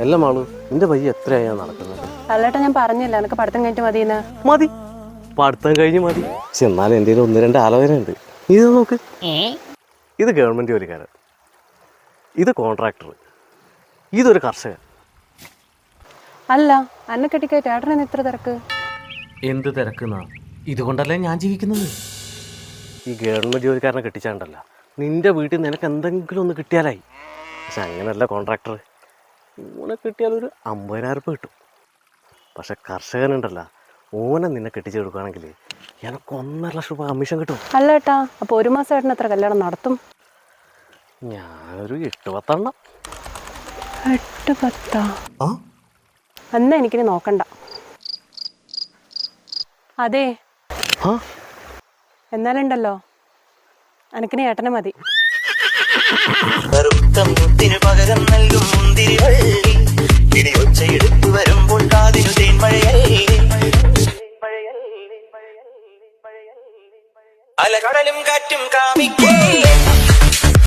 അല്ല മാളു, നിന്റെ പയ്യ എത്രയാ നടക്കുന്നത്? അല്ലേട്ടാ, ഞാൻ പറഞ്ഞില്ല എനിക്ക് പഠിത്തം കഴിഞ്ഞിട്ട് മതിയെന്ന്. മതി, പഠിത്തം കഴിഞ്ഞ് മതി. പക്ഷെ എന്നാലും എൻ്റെ ഒന്ന് രണ്ട് ആലോചന ഉണ്ട്. ഇത് നോക്ക്, ഇത് ഗവൺമെൻറ് ജോലിക്കാരൻ, ഇത് കോൺട്രാക്ടർ, ഇതൊരു കർഷകൻ. അല്ല, അന്നെ കെട്ടിക്കയറ്റി ഏട്ടനെന്ന് ഇത്ര തിരക്ക്? എന്ത് തിരക്കുന്നാ? ഇതുകൊണ്ടല്ലേ ഞാൻ ജീവിക്കുന്നത്. ഈ ഗവൺമെൻറ് ജോലിക്കാരനെ കെട്ടിച്ചാണ്ടല്ല, നിന്റെ വീട്ടിൽ നിനക്ക് എന്തെങ്കിലും ഒന്ന് കിട്ടിയാലായി. പക്ഷെ അങ്ങനെയല്ല കോൺട്രാക്ടർ, ഓനെ കിട്ടിയാൽ ഒരു 50,000 രൂപ കിട്ടും. പക്ഷെ കർഷകനുണ്ടല്ല, ഓനെ നിന്നെ കെട്ടിച്ചു കൊടുക്കുകയാണെങ്കിൽ എനിക്ക് 1.5 ലക്ഷം രൂപ കമ്മീഷൻ കിട്ടും. അല്ല ഏട്ടാ, അപ്പോൾ ഒരു മാസം ഏട്ടൻ എത്ര കല്യാണം നടത്തും? ഞാനൊരു 8-10 8-10? എന്നാ എനിക്കിനി നോക്കണ്ട. അതെ, എന്നാലുണ്ടല്ലോ എനിക്കിനി ഏട്ടനെ മതി. പകരം നൽകും മുന്തിരിവള്ളി ഇടിയൊച്ചയെടുത്തു വരുമ്പോൾ കാതിനു തേൻമഴയല്ലേ. അലകടലും കാറ്റും കാമിക്കേ